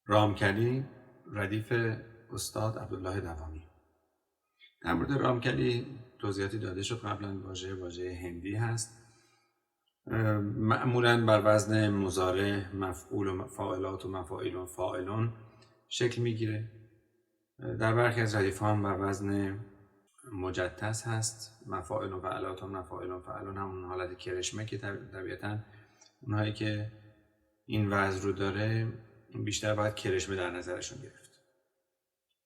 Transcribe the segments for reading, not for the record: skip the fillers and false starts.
رامکلی، ردیف استاد عبدالله دوامی. در مورد رامکلی توضیحاتی داده شد قبلا. واژه هندی هست، معمولا بر وزن مضارع، مفعول و فاعلات و مفاعیل و فاعلون شکل میگیره. در برخی از ردیف ها هم بر وزن مجتز هست، مفاعل و فعلات و مفاعل و فعلون، همون حالت کرشمه که طبیعتا اونهایی که این وزن رو داره بیشتر باید کرشمه در نظرشون گرفت.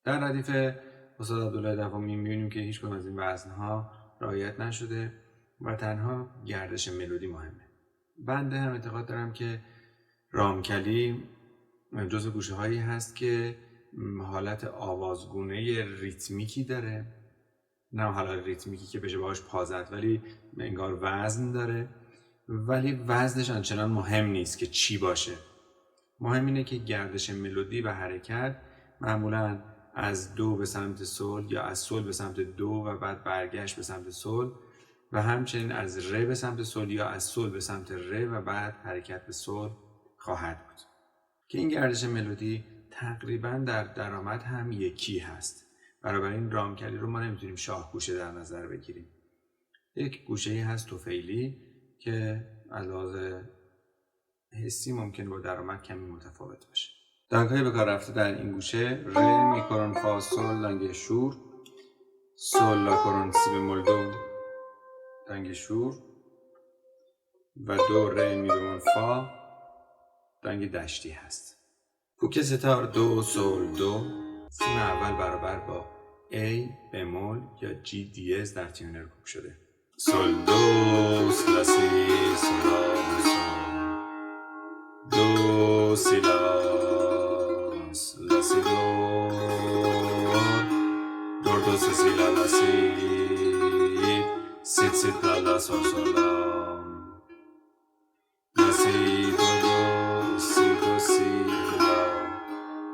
در ردیف استاد عبدالله دوامی می‌بینیم که هیچ کدوم از این وزن‌ها رعایت نشده و تنها گردش ملودی مهمه. بنده هم اعتقاد دارم که رامکلی جزو گوشه‌هایی هست که حالت آوازگونه ریتمیکی داره، نه حالت ریتمیکی که بشه باهاش پا زد، ولی انگار وزن داره، ولی وزنش آنچنان مهم نیست که چی باشه. مهم اینه که گردش ملودی و حرکت معمولاً از دو به سمت صلح یا از صلح به سمت دو و بعد برگشت به سمت صلح و همچنین از ره به سمت صلح یا از صلح به سمت ره و بعد حرکت به صلح خواهد بود که این گردش ملودی تقریباً در درآمد هم یکی هست. بنابراین رامکلی رو ما نمیتونیم شاه گوشه در نظر بگیریم. یک گوشه‌ای هست طفیلی که از لحاظ حسی ممکنه با درآمد کمی متفاوت باشه. دانگ‌های به کار رفته در این گوشه: ره می کرون فا سل دانگ شور، سل لا کرون سی بمول دو دانگ شور و دو ره می بمول فا دانگ دشتی هست. کوک ستار دو سل دو، سیم اول برابر با A بمول یا جی دیز در تیونر کوک شده. سل دو لا سی سل دو سی لا سی دو دو سی لا لا سی لا لا سول سول لا سی دو سی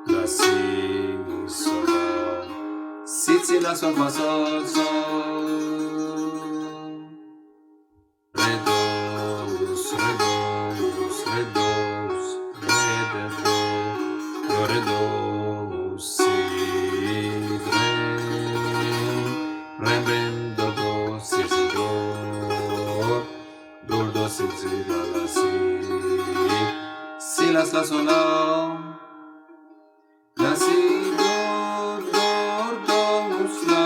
لا سی سول سی لا سول فا سول سول ره دوس ره دوس ره دوس ره دو ره دو سی رم رم دو دو سی دو دو سی لا لا سی لا لا سولا لا سی دور لا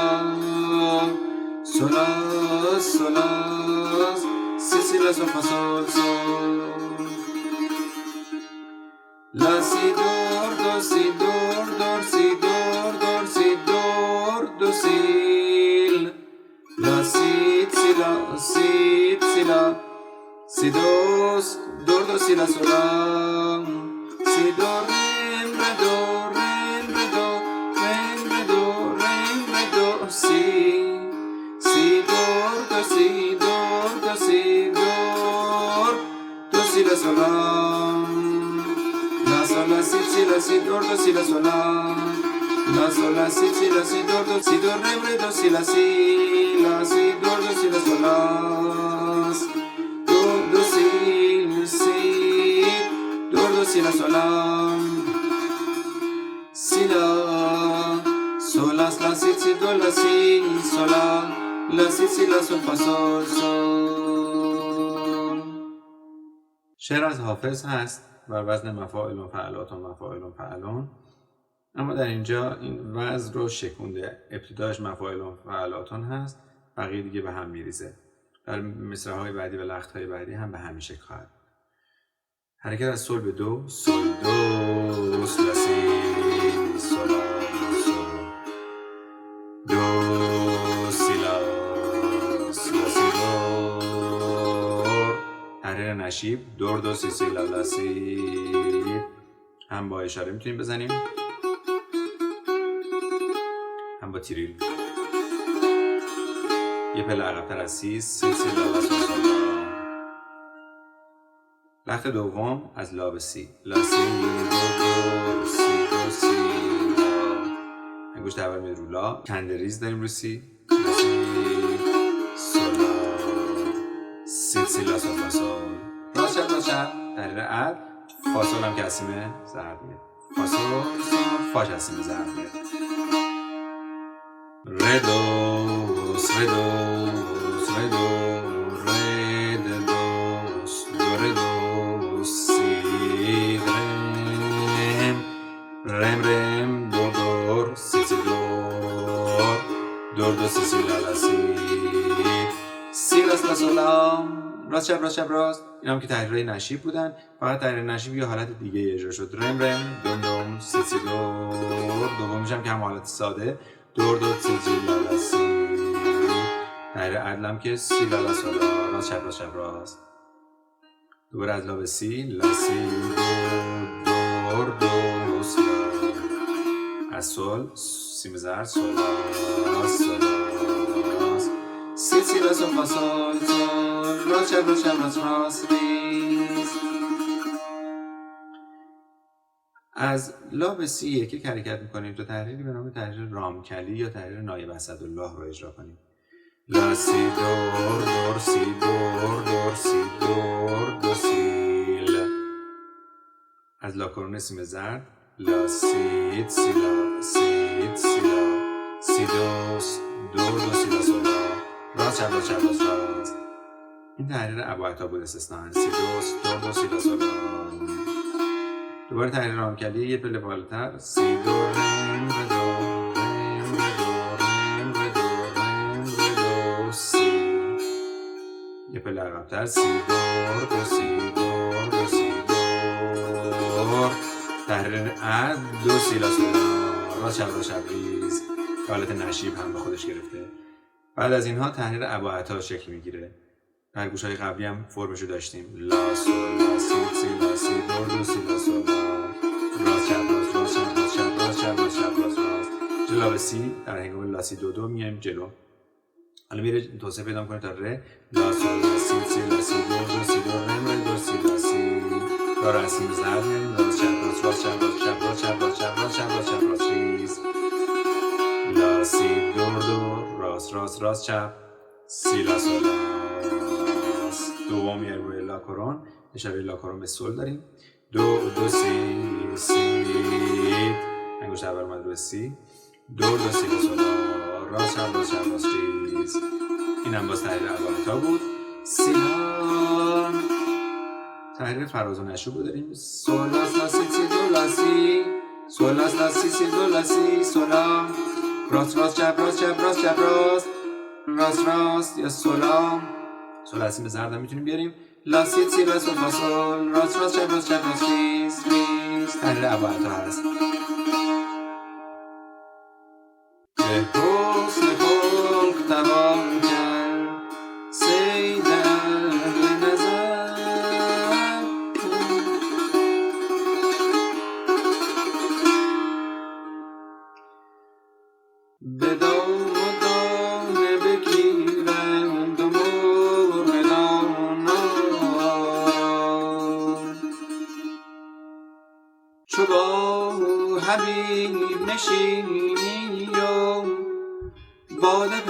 سولا سولا سی لا سول فا سول سول لا سی دور دو سی دور سی دور سی دو سیل لا سی لا سی لا سی دوس دو سی لا سولا سی دو رم ره دو رم ره دو رم ره دو رم ره دو سی دور سی دور سی دور دو سی لا سولا لا سولا سی لا سی دور دو سی لا سولا لا سولا سی لا سی دور دو سی دور رم ره دو سی لا سی دور دو سی لا سولا دو سی دور دو سی لا سولا سی لا سولا لا سی دو لا سی سولا لا سی لا سول فا سول سول. شعر از حافظ هست بر وزن مفاعل و فعلات و مفاعل و فعلون، اما در اینجا این وزن رو شکونده. ابتداش مفاعل و فعلاتون هست، بقیه دیگه به هم میریزه. در مصرع‌های بعدی و لخت‌های بعدی هم به همین شکل خواهد. حرکت از سل به دو، سل دو لا سی سولا سول دو سی لا سی دور. حریر نشیب دور دو سی لا لا سی، هم با اشاره میتونیم بزنیم هم با تریل. یه پله عقب‌تر از سی لا لا سول سول. لخت دوم از لا به سی، لا سی دو سی لا. انگشت اول میاد رو لا، کندریز داریم رو سی، لا سی سولا سی لا سول فا سول. راست شد حریر عد، فا سول هم که اسیمه زرد میاد. فا سول فا جسیم ضرب میاد. ره دوس ره دوس ره دو ره دوس دو ره دوس سی رم رم رم دور دور سی سی دور دور دو سی سی لالا سی سی لاس لاس لا راست چپ راست چپ راست. این هم که تحریرهای نشیب بودن، فقط تحریر نشیب یه حالت دیگه اجرا شد. رم رم دوم دوم سی سی دور. دومیش هم که هم حالت ساده دور دور سی سی لالا سی. تحریر عدلم که سی لالا سولا راست چپ راست چپ راست. دوباره از لا به سی لا سی دور دو سی لا. از سول سی زرد سولا سولا سی سی لا سول فا سول سول راست چپ راست چپ راست راست ریز. از لا به سی یک حرکت میکنیم تا تحریری به نام تحریر رامکلی یا تحریر نایب اسدالله رو اجرا کنیم. لا سی دور دور سی دور دور سی دور دو سی لا. از لا کرونه سیم زرد لا سید سی لا سید سی لا سی دوس دور دو سی لا سولا راست چپ راست چپ راست. این تحریر ابوعطا بود استثناً. سی دوس دور دو سی لا سولا. دوباره تحریر رامکلی یه پله بالاتر سی دو رم ر دو رم ر دو رم ر دو رم ر دو سی. یه پله عقب‌تر سی دور دو سی دور دو سی دور. تحریر عد دو سی لا سولا راست چپ راست چپ ریز که حالت نشیب هم به خودش گرفته. بعد از اینها تحریر ابوعطا شکل میگیره. در گوش‌های قبلی هم فرمشو داشتیم. لا سول لا سی سی لا سی دور دو سی لا سولا راست چپ راست راست چپ راست چپ راست چپ راست چپ راست راست. جلو به سی در هنگام لا سی دو دو میایم جلو. حالا میره توسعه پیدا کنه تا ره لا سول لا سی سی لا سی دور دو سی دور رم ر دو سی لا سی. را رسیم زرد میاریم راست چپ راست راست چپ راست چپ راست چپ راست چپ راست چپ راست چپ راست ریز. لا سی دور دور راست راست راست چپ سی لا سولا. دوم میاریم روی لا کرون، اشاره لا کرون به سول داریم. دو دو سی سی انگشت اول اومد روی سی دور دو سی لا سولا راست چپ راست چپ راست ریز. این هم باز تحریر ابوعطا بود. سی لا. تحریر فراز و نشوب رو داریم. سول لا سی سی دو لا سی سول لا سی سی دو لا سی سولا راست راست چپ راست چپ راست چپ راست راست راست یا سولا. سول اسیم زرد هم میتونیم بیاریم. لا سی سی لا سول فا سول راست راست چپ راست چپ راست ریز ریز. تحریر ابوعطا هست. به حسن خلق توان کرد صید اهل نظر. به دام و دانه بگیرند و مرغ دانا چو با حبیب نشینی و باده